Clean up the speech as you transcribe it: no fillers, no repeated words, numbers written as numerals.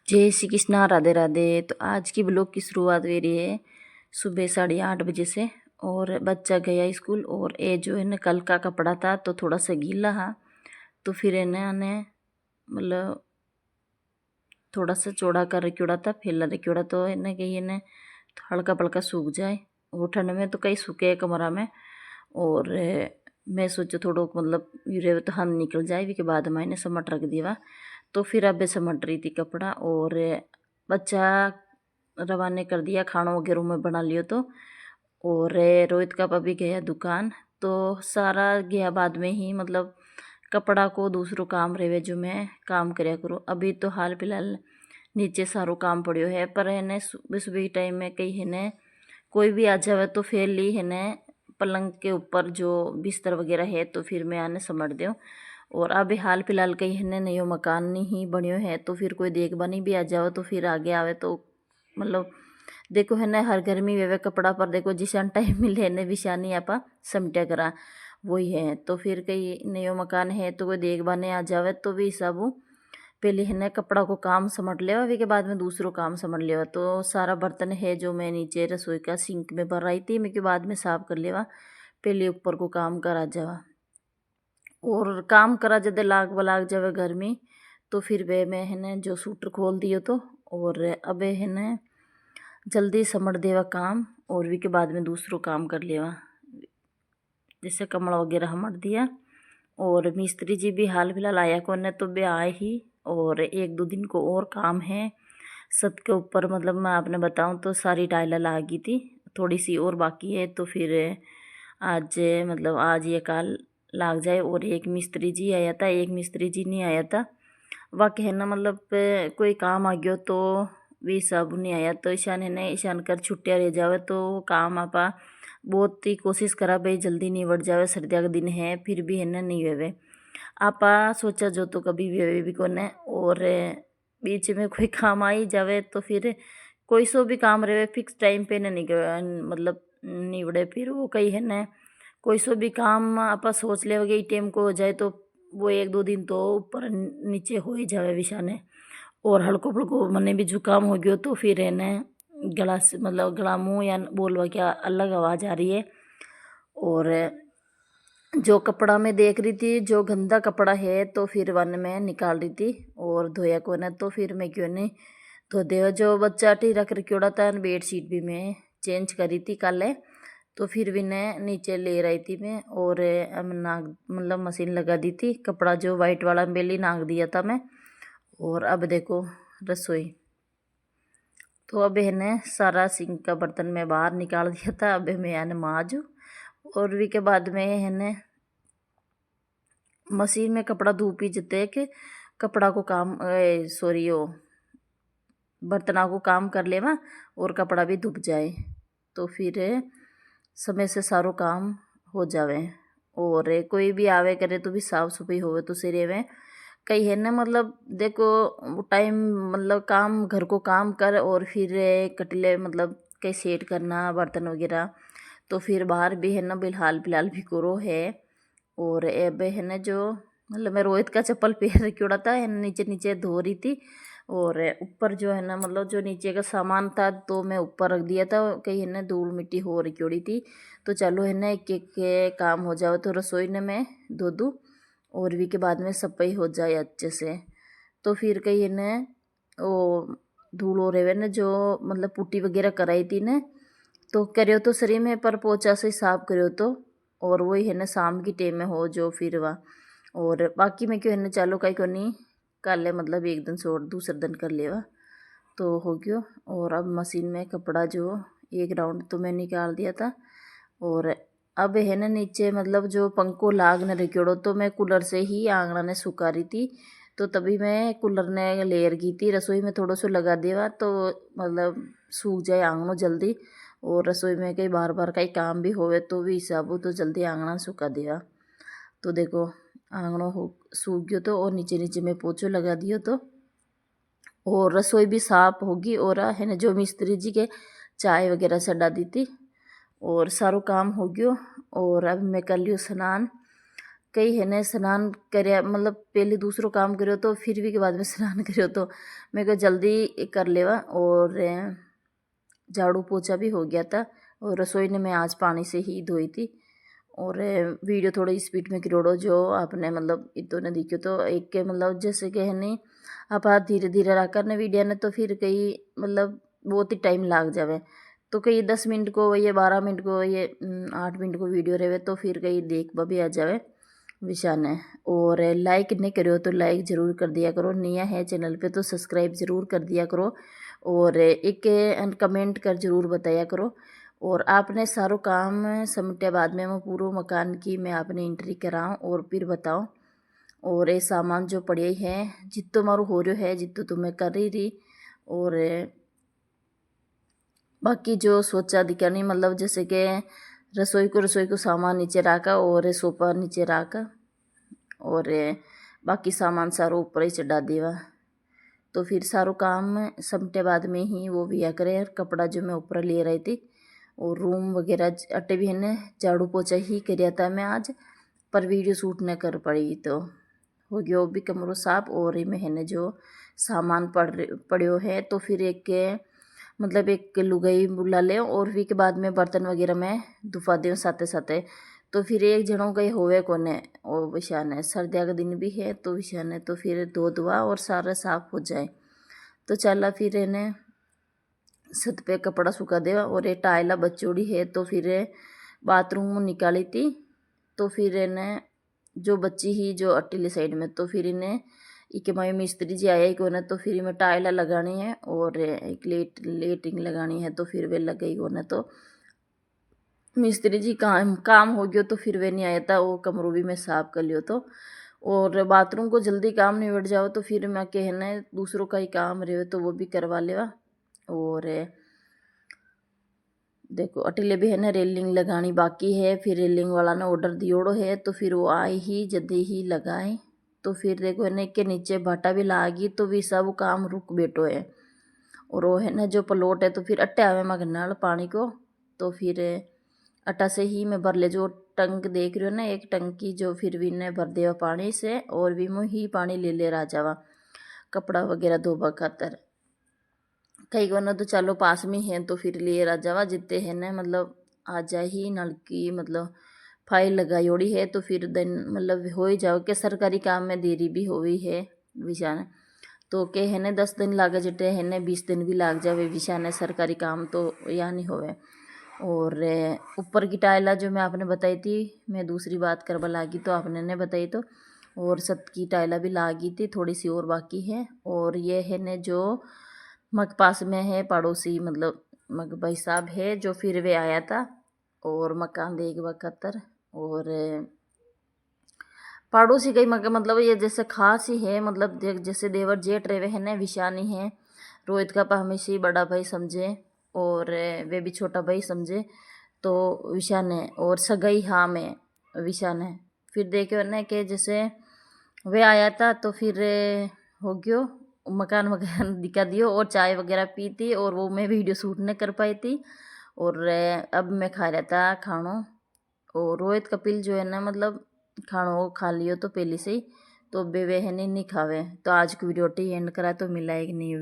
जय श्री कृष्णा, राधे राधे। तो आज की ब्लॉग की शुरुआत हो रही है सुबह 8:30 बजे से। और बच्चा गया स्कूल और ये जो है ना कल का कपड़ा था तो थोड़ा सा गीला है। तो फिर इन्हें मतलब थोड़ा सा चौड़ा कर रखा था, फैला रखा तो इन्हें कहीं इन्हें हल्का पल्का सूख जाए। वो ठंड में तो कहीं सूखे कमरा में। और मैं सोचो थोड़ा मतलब यूरे तो हाथ निकल जाए के बाद मैंने समट रख दिया। तो फिर अब समट रही थी कपड़ा और बच्चा रवाने कर दिया, खाना वगैरह में बना लियो तो। और रोहित का अभी गया दुकान तो सारा गया बाद में ही मतलब कपड़ा को दूसरों काम रहे जो मैं काम करया करूँ। अभी तो हाल फिलहाल नीचे सारो काम पड़ियो है, पर है ने सुबह सुबह टाइम में कहीं है ने कोई भी आ जावे तो फिर ली है ने पलंग के ऊपर जो बिस्तर वगैरह है तो फिर मैं आने समझ दूँ। और अभी हाल फिलहाल कहीं है ने नयो मकान नहीं बनियो है तो फिर कोई देखभानी भी आ जाओ तो फिर आगे आवे तो मतलब देखो है ना हर घर में वे कपड़ा पर देखो जिसान टाइम मिले ने विशानी आपा समटा करा वही है। तो फिर कहीं नयो मकान है तो कोई देखभाने आ जावे तो भी हिसाब पहले है ना कपड़ा को काम समझ लेवा, वे के बाद में दूसरों काम समझ लेवा। तो सारा बर्तन है जो मैं नीचे रसोई का सिंक में भर रही थी मैं के बाद में साफ कर लेवा, पहले ऊपर को काम करा जावा। और काम करा जब लाग बलाग जावे घर में तो फिर वे मैं है ना जो सूटर खोल दियो तो। और अब है ना जल्दी समझ देवा काम और वी के बाद में दूसरों काम कर लेवा, जैसे कमरा वगैरह हमर दिया। और मिस्त्री जी भी हाल फिलहाल आया को ने तो वे आए ही। और 1-2 दिन को और काम है छत के ऊपर, मतलब मैं आपने बताऊं तो सारी टाइलें लागी थी, थोड़ी सी और बाकी है। तो फिर आज मतलब आज ये काल लाग जाए। और एक मिस्त्री जी आया था, एक मिस्त्री जी नहीं आया था, वह कहना मतलब कोई काम आ गयो तो वी सब नहीं आया तो ईशान है ना ईशान कर छुट्टियाँ रह जावे तो काम आपा बहुत ही कोशिश करा भाई जल्दी निबट जावे। सर्दियों का दिन है फिर भी है ना नहीं वेवे आपा सोचा जो तो कभी भी वेवे भी कोने। और बीच में कोई काम आ ही जावे तो फिर कोई सो भी काम रहे फिक्स टाइम पे ना मतलब निबड़े, फिर वो कहीं है ना कोई सो भी काम आपा सोच ले वगे टाइम को हो जाए तो वो 1-2 दिन तो ऊपर नीचे हो ही जावे विशाने। और हल्को फुल्को मने भी जुकाम हो गयो तो फिर है ना गला से मतलब गला मुँह या बोलवा क्या अलग आवाज़ आ रही है। और जो कपड़ा मैं देख रही थी जो गंदा कपड़ा है तो फिर वन में निकाल रही थी और धोया को ना तो फिर मैं क्यों नहीं धो दे। जो बच्चा टी रख रखा था बेड शीट भी मैं चेंज करी थी कल, तो फिर भी ने नीचे ले रही थी मैं। और नाग मतलब मशीन लगा दी थी, कपड़ा जो वाइट वाला बेली नाग दिया था मैं। और अब देखो रसोई तो अब है सारा सिंक का बर्तन में बाहर निकाल दिया था, अब मैं यानी माजू। और भी के बाद में है मशीन में कपड़ा धूप ही जते कि कपड़ा को काम सॉरी वो बर्तना को काम कर लेवा और कपड़ा भी धुप जाए तो फिर समय से सारो काम हो जावे। और कोई भी आवे करे तो भी साफ सफाई होवे तो सिरे में कहीं है ना मतलब देखो टाइम मतलब काम घर को काम कर और फिर कटले मतलब कहीं सेट करना बर्तन वगैरह तो फिर बाहर भी है ना बिलहाल फिलहाल भी करो है। और अब है ना जो मतलब मैं रोहित का चप्पल पहन रखा था है ना नीचे नीचे धो रही थी। और ऊपर जो है ना मतलब जो नीचे का सामान था तो मैं ऊपर रख दिया था, कहीं है ना धूल मिट्टी हो रखी थी तो चलो है ना एक एक के काम हो जाओ। तो रसोई ने मैं धो दूँ और भी के बाद में सफाई हो जाए अच्छे से। तो फिर कहीं है ना वो धूल हो रहे ना जो मतलब पुट्टी वगैरह कराई थी ने तो करो तो शरीर में पर पोचा से साफ करो तो। और वही है ना शाम की टाइम में हो जो फिर वह और बाकी में क्यों है ना चलो कहीं को नहीं कर ले मतलब एक दिन छोड़ दूसरे दिन कर लेवा तो हो गयो। और अब मशीन में कपड़ा जो एक राउंड तो मैं निकाल दिया था। और अब है ना नीचे मतलब जो पंखो लाग न रखियोड़ो तो मैं कूलर से ही आंगना ने सुखा रही थी तो तभी मैं कूलर ने लेयर की थी रसोई में थोड़ा सा लगा देवा तो मतलब सूख जाए आंगनो जल्दी। और रसोई में कई बार बार कई काम भी होवे तो भी हिसाब तो जल्दी आंगना सुखा देवा। तो देखो आंगनो हो सूख गयो तो और नीचे नीचे में पोछो लगा दियो तो और रसोई भी साफ होगी। और है ना जो मिस्त्री जी के चाय वगैरह चढ़ा दी थी और सारो काम हो गयो। और अब मैं कर लियो स्नान कई है ने स्नान कर मतलब पहले दूसरो काम करो तो फिर भी के बाद में स्नान करो तो मेरे को जल्दी कर लेवा। और झाड़ू पोछा भी हो गया था और रसोई ने मैं आज पानी से ही धोई थी। और वीडियो थोड़ी स्पीड में करोड़ो जो आपने मतलब इतो ने दिखो तो एक के मतलब जैसे कि है नहीं आप धीरे धीरे रहा करने वीडियो ने तो फिर कई मतलब बहुत ही टाइम लाग जावे। तो कई 10 मिनट को ये 12 मिनट को ये 8 मिनट को वीडियो रहे तो फिर कई देख भी आ जावे विषा ने। और लाइक नहीं करो तो लाइक ज़रूर कर दिया करो, नया है चैनल पे तो सब्सक्राइब ज़रूर कर दिया करो। और एक कमेंट कर ज़रूर बताया करो। और आपने सारो काम समेटे बाद में मैं पूरा मकान की मैं आपने एंट्री कराऊँ और फिर बताओ। और ये सामान जो पड़े हैं जितो मारो हो रहा है जितो तो मैं कर ही रही। और बाकी जो सोचा दिखा नहीं मतलब जैसे कि रसोई को सामान नीचे रखा और सोफा नीचे रखा और बाकी सामान सारो ऊपर ही चढ़ा देवा। तो फिर सारो काम समेटे बाद में ही वो भी करे कपड़ा जो मैं ऊपर ले रही थी। और रूम वगैरह अटे भी है झाड़ू पोछा ही कराया था मैं आज, पर वीडियो शूट न कर पड़ी तो हो गया वो भी कमरों साफ। और में है जो सामान पड़ो है तो फिर एक मतलब एक लुगाई बुला ले और फिर के बाद में बर्तन वगैरह मैं धुपा दूँ साथे साथे। तो फिर एक जनों गए होवे कोने और विशान है सर्दिया का दिन भी है तो विशान है तो फिर धो धुआ और सारा साफ हो जाए। तो चला फिर इन्हें छत पे कपड़ा सूखा दे। और ये टाइला बचोड़ी है तो फिर बाथरूम निकाली थी। तो फिर इन्हें जो बच्ची ही जो अटीली साइड में तो फिर इन्हें एक माई मिस्त्री जी आया ही कोने तो फिर मैं टाइला लगानी है और एक लेटिंग लगानी है। तो फिर वे लग गई कोने तो मिस्त्री जी काम हो गयो तो फिर वे नहीं आया था वो कमरों भी मैं साफ कर लियो तो। और बाथरूम को जल्दी काम निबट जाओ तो फिर मैं कहना दूसरों का ही काम रहे तो वो भी करवा लेवा। और देखो अटीले भी है ना रेलिंग लगानी बाकी है, फिर रेलिंग वाला ने ऑर्डर दियोड़ो है तो फिर वो आए ही जल्दी ही लगाए। तो फिर देखो है ना के नीचे भाटा भी लागी तो भी सब काम रुक बैठो है। और वो है ना जो पलोट है तो फिर अट्टे आवे मैं नल पानी को तो फिर अट्टा से ही मैं भर ले जो टंक देख रही हो ना एक टंकी जो फिर भी ने भर देवा पानी से और भी मैं ही पानी ले रहा जावा कपड़ा वगैरह धोबा खातर। कई को तो चलो पास में है तो फिर लिए राजावा जितने है ना मतलब आ जा ही नल की मतलब फाइल लगाई है तो फिर दिन मतलब हो ही जाओ के सरकारी काम में देरी भी हुई है विशान। तो के है ने 10 दिन लागे जिटे है ने 20 दिन भी लाग जावे विशान सरकारी काम तो या नहीं होवे। और ऊपर की टाइला जो मैं आपने बताई थी मैं दूसरी बात करवा लागी तो आपने ने बताई तो। और छत की टाइला भी लागी थी थोड़ी सी और बाकी है। और ये है ने जो मग पास में है पड़ोसी मतलब मग भाई साहब है जो फिर वे आया था और मकान देखवा खातर। और पड़ोसी कई मग मतलब ये जैसे खास ही है मतलब जैसे देवर जेठ रहे है ना विशानी है रोहित का हमेशा ही बड़ा भाई समझे और वे भी छोटा भाई समझे तो विशान है। और सगाई हाँ में विशान है फिर देखे ना कि जैसे वे आया था तो फिर हो गयो मकान वगैरह दिखा दियो और चाय वगैरह पी थी और वो मैं वीडियो शूट नहीं कर पाई थी। और अब मैं खा रहा था खानो और रोहित कपिल जो है ना मतलब खानो खा लियो तो पहले से ही तो बेवे है नहीं खावे। तो आज की वीडियो एंड करा तो मिला एक नहीं